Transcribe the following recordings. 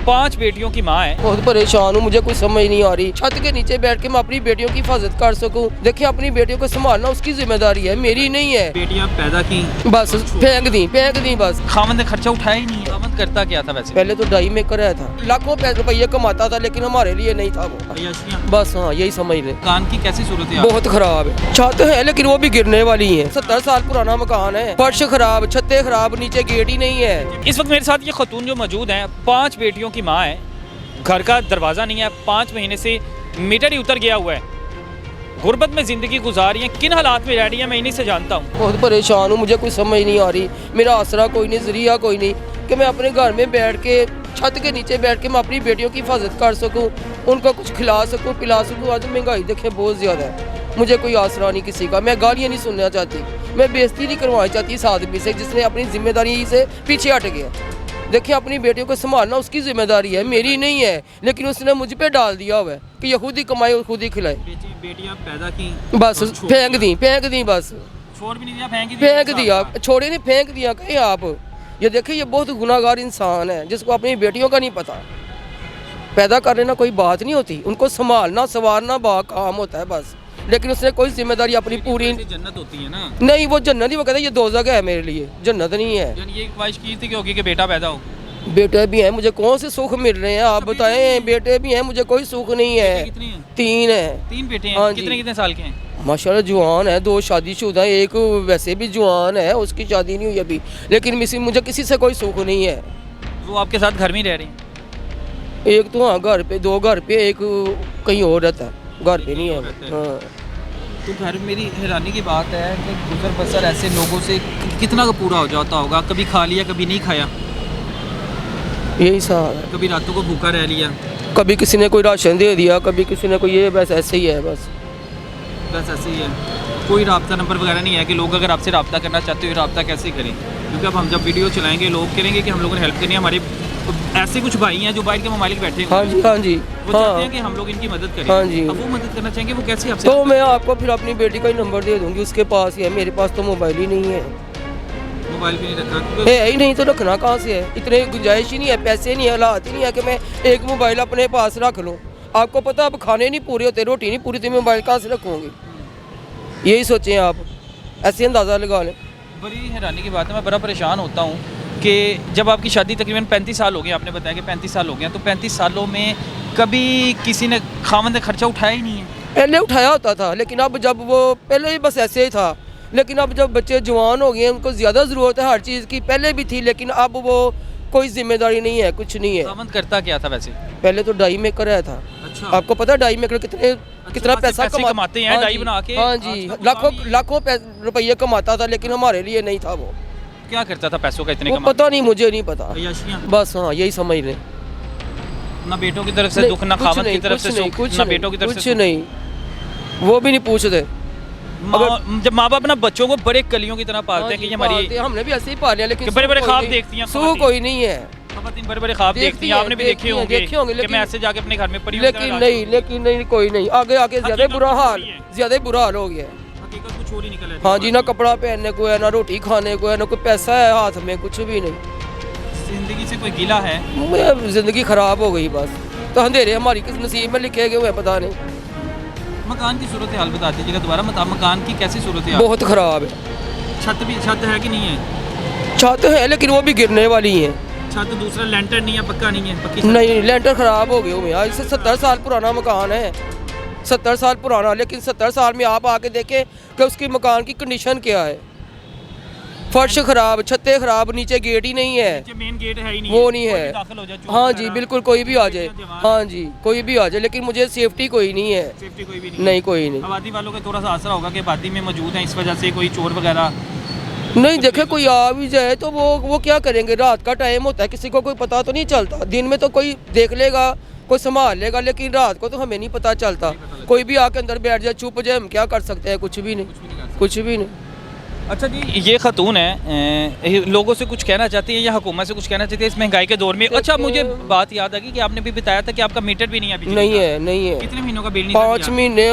5 बेटियों की माँ है। बहुत परेशान हूँ, मुझे कुछ समझ नहीं आ रही। छत के नीचे बैठ के मैं अपनी बेटियों की हिफाजत कर सकूँ। देखिए अपनी बेटियों को संभालना उसकी जिम्मेदारी है, मेरी नहीं है। बेटियां पैदा की बस फेंक दी बस। खामन ने खर्चा उठाया ही नहीं है। खामन करता क्या था वैसे? पहले तो डाई मेकर है था, लाखों रुपये कमाता था, लेकिन हमारे लिए नहीं था वो। बस हाँ, यही समझ ले। मकान की कैसी सूरत है? बहुत खराब है। छत है लेकिन वो भी गिरने वाली है। 70 साल पुराना मकान है, फर्श खराब, छतें खराब, नीचे गेट ही नहीं है। इस वक्त मेरे साथ ये खतून जो मौजूद हैं, 5 बेटियों की माँ है। घर का दरवाज़ा नहीं है, 5 महीने से मीटर ही उतर गया हुआ है। गुर्बत में ज़िंदगी गुजार रही है। किन हालात में रह रही है मैं इन्हीं से जानता हूँ। बहुत परेशान हूँ, मुझे कुछ समझ नहीं आ रही। मेरा आसरा कोई नहीं, जरिया कोई नहीं कि मैं अपने घर में बैठ के, छत के नीचे बैठ के मैं अपनी बेटियों की हिफाजत कर सकूँ, उनको कुछ खिला सकूँ, पिला सकूँ। आज महंगाई देखें बहुत ज़्यादा है, मुझे कोई आसरा नहीं किसी का। मैं गालियाँ नहीं सुनना चाहती, मैं बेइज्जती नहीं करवाना चाहती इस आदमी से जिसने अपनी जिम्मेदारी से पीछे हट गया। देखिए अपनी बेटियों को संभालना उसकी जिम्मेदारी है, मेरी नहीं है। लेकिन उसने मुझ पे डाल दिया हुआ है कि ये खुद ही कमाए और खुद ही खिलाए। बेटियां पैदा की बस फेंक दी बस। छोड़ भी नहीं दिया, फेंक दिया, छोड़े नहीं, फेंक दिया कहीं आप। ये देखिए ये बहुत गुनाहगार इंसान है जिसको अपनी बेटियों का नहीं पता। पैदा कर लेना कोई बात नहीं होती, उनको संभालना संवारना बा काम होता है बस। लेकिन उसने कोई जिम्मेदारी अपनी पूरी जन्नत होती है ना। नहीं, वो जन्नत ही, वो कहता है ये दोज़ख है मेरे लिए, जन्नत नहीं है। यानी ये ख्वाहिश की थी कि होगी कि बेटा पैदा हो। बेटे भी हैं, मुझे कौन से सुख मिल रहे हैं आप बताएं? बेटे भी हैं, मुझे कोई सुख नहीं है। कितनी है? 3 है। 3 बेटे हैं। हाँ जी। कितने साल के हैं? माशाल्लाह जवान है, 2 शादीशुदा है, एक वैसे भी जवान है, उसकी शादी नहीं हुई अभी। लेकिन मुझे किसी से कोई सुख नहीं है। वो आपके साथ घर में ही रह रही हैं? एक तो हाँ घर पे, 2 घर पे, एक कहीं और रहता है, घर पे नहीं है। हाँ। तो घर, मेरी हैरानी की बात है कि गुजर बसर ऐसे लोगों से कितना का पूरा हो जाता होगा। कभी खा लिया, कभी नहीं खाया, यही साल है। कभी रातों को भूखा रह लिया, कभी किसी ने कोई राशन दे दिया, कभी किसी ने कोई, ये बस ऐसे ही है बस ऐसे ही है। कोई राब्ता नंबर वगैरह नहीं है कि लोग अगर आपसे राब्ता करना चाहते हो राब्ता कैसे करें? क्योंकि अब हम जब वीडियो चलाएंगे लोग कहेंगे कि हम लोगों ने हेल्प करनी है। हमारे ऐसे कुछ भाई हैं जो बाइक के मोबाइल बैठे हैं। हाँ जी, हाँ जी, वो चाहते हैं कि हम लोग इनकी मदद करें। हाँ जी। अब वो मदद करना चाहेंगे, वो कैसे आपसे? तो मैं आपको फिर अपनी बेटी का ही नंबर दे दूंगी, उसके पास ही है। मेरे पास तो मोबाइल ही नहीं है। मोबाइल भी नहीं रखा है ही नहीं तो रखना कहाँ से है? इतने गुंजाइश ही नहीं है, पैसे नहीं है, हालात ही नहीं है कि मैं एक मोबाइल अपने पास रख लूँ। आपको पता अब खाने नहीं पूरे होते, रोटी नहीं पूरी, तो मैं मोबाइल कहाँ से रखूँगी? यही सोचें आप, ऐसे अंदाज़ा लगा लें। बड़ी हैरानी की बात है, मैं बड़ा परेशान होता हूँ कि जब आपकी शादी तकरीबन 35 साल हो गए, आपने बताया कि 35 साल हो गए, तो 35 सालों में कभी किसी ने खामन ने खर्चा उठाया ही नहीं है। पहले उठाया होता था, लेकिन अब जब वो पहले ही बस ऐसे ही था। लेकिन अब जब बच्चे जवान हो गए, उनको ज़्यादा ज़रूरत है हर चीज़ की। पहले भी थी, लेकिन अब वो कोई जिम्मेदारी नहीं है, कुछ नहीं है। खामन करता क्या था वैसे? पहले तो डाई मेकर है था। अच्छा। आपको पता है डाई मेकर कितना पैसा कमाते हैं? डाई बना के। हाँ जी, लाखों रुपये कमाता था, लेकिन हमारे लिए नहीं था वो। क्या करता था पैसों का इतने वो पता नहीं, मुझे नहीं पता। अय्याशियां? बस हाँ, यही समझ लें। ना बेटों की तरफ से दुख, ना खामन की तरफ से सुख, ना बेटों की तरफ से कुछ नहीं, वो भी नहीं पूछते। जब माँ बाप ना बच्चों को बड़े कलियों की तरह पालते हैं कि ये हमारी, हमने भी ऐसे ही पाले, लेकिन बड़े बड़े ख्वाब देखती हैं। सुख कोई नहीं है। खवातीन बड़े बड़े ख्वाब देखती हैं, आपने भी देखे होंगे कि मैं ऐसे जाके अपने घर में पड़ी हूं। लेकिन नहीं, कोई नहीं। आगे आके ज्यादा बुरा हाल हो गया। हकीकत कुछ और ही निकल है। हाँ जी, ना कपड़ा पहनने को है, ना रोटी खाने को है, ना कोई पैसा है हाथ में, कुछ भी नहीं। जिंदगी से कोई गिला है? जिंदगी खराब हो गई बस। तो अंधेरे हमारी किस नसीब में लिखे गए हुए पता नहीं। मकान की सूरत हाल बता दीजिएगा दोबारा। मकान की कैसी सूरत हाल? बहुत खराब है। छत है कि नहीं है? छत है लेकिन वो भी गिरने वाली है। छत दूसरा लेंटर नहीं है, पक्का नहीं है? पक्की नहीं, लेंटर खराब हो गए हुए यार। इससे 70 साल पुराना मकान है, 70 साल पुराना। लेकिन 70 साल में आप आके देखें कि उसकी मकान की कंडीशन क्या है। फर्श खराब, छतें खराब, नीचे गेट ही नहीं है। मेन गेट है ही नहीं, वो नहीं है। हाँ जी, बिल्कुल, कोई भी आ जाए। हाँ जी, कोई भी आ जाए, लेकिन मुझे सेफ्टी कोई नहीं है। सेफ्टी कोई भी नहीं, कोई नहीं। आबादी वालों का थोड़ा सा आसरा होगा कि आबादी में मौजूद है, इस वजह से कोई चोर वगैरह नहीं। देखे कोई आ भी जाए तो वो क्या करेंगे? रात का टाइम होता है, किसी को कोई पता तो नहीं चलता। दिन में तो कोई देख लेगा, कोई संभाल लेगा, लेकिन रात को तो हमें नहीं पता चलता। कोई भी आके अंदर बैठ जाए, चुप जाए, हम क्या कर सकते हैं? कुछ भी नहीं, कुछ भी नहीं। अच्छा जी, ये खतून है, लोगों से कुछ कहना चाहती है या हुकूमत से कुछ कहना चाहती है इस महंगाई के दौर में? अच्छा, मुझे बात याद आ गई कि आपने भी बताया था कि आपका मीटर भी नहीं है। नहीं है। कितने महीनों का बिल? 5 महीने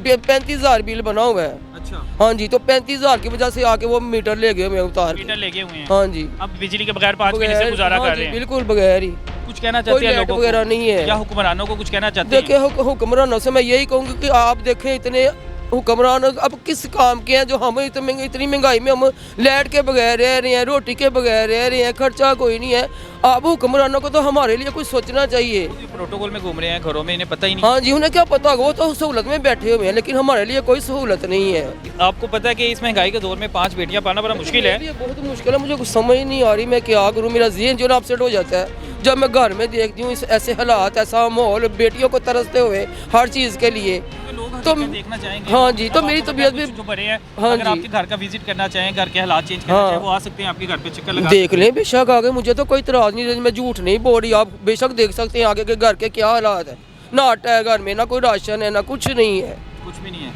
35,000 बिल बना हुआ है। अच्छा। अच्छा। हाँ जी, तो 35,000 की वजह से आके वो मीटर ले गए, मैं उतार के। मीटर लेके हुए हैं। हाँ जी, अब बिजली के बगैर 5 महीने से बगैर- गुजारा हाँ कर जी, रहे हैं। बिल्कुल बगैर ही। कुछ कहना कोई चाहते हैं लाइट लोगों वगैरह को नहीं है। या हुक्मरानों को कुछ कहना चाहते हैं? देखिए हुक्मरानों से मैं यही कहूँगी कि आप देखें इतने हुक्मरान अब किस काम के हैं जो हम इतनी महंगाई में हम लाइट के बगैर रह रहे हैं, रोटी के बगैर रह रहे हैं, खर्चा कोई नहीं है। आप हुक्मरानों को तो हमारे लिए कुछ सोचना चाहिए। ये प्रोटोकॉल में घूम रहे हैं घरों में, इन्हें पता ही नहीं। हाँ जी, उन्हें क्या पता होगा, वो तो सहूलत में बैठे हुए हैं, लेकिन हमारे लिए कोई सहूलत नहीं है। आपको पता है कि इस महंगाई के दौर में 5 बेटियां पालना बड़ा मुश्किल है। मेरे लिए बहुत मुश्किल है, मुझे कुछ समझ नहीं आ रही मैं क्या करूँ। मेरा ज़हन जो ना अपसेट हो जाता है जब मैं घर में देखती हूँ इस ऐसे हालात, ऐसा माहौल, बेटियों को तरसते हुए हर चीज़ के लिए। तो तो देखना चाहेंगे। हाँ जी, तो अब मेरी आपको तबीयत पता है भी कुछ जो बड़े हैं, हाँ अगर जी। आपके घर का विजिट करना चाहें, घर के हालात चेंज करना हाँ। चाहें, वो आ सकते हैं आपके घर पे चक्कर लगा। देख लें बेशक आगे, मुझे तो कोई इतराज़ नहीं है, मैं झूठ नहीं बोल रही। आप बेशक देख सकते हैं आगे के घर के क्या हालात है। ना आटा है घर में, ना कोई राशन है, ना कुछ नहीं है। कुछ भी नहीं है।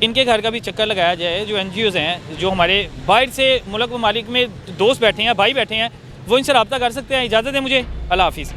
इनके घर का भी चक्कर लगाया जाए। जो NGOs हैं, जो हमारे बाहर से मुल्क ममालिक में दोस्त बैठे हैं, भाई बैठे हैं, वो इनसे रब्ता कर सकते हैं। इजाज़त है मुझे। अल्लाह हाफिज़।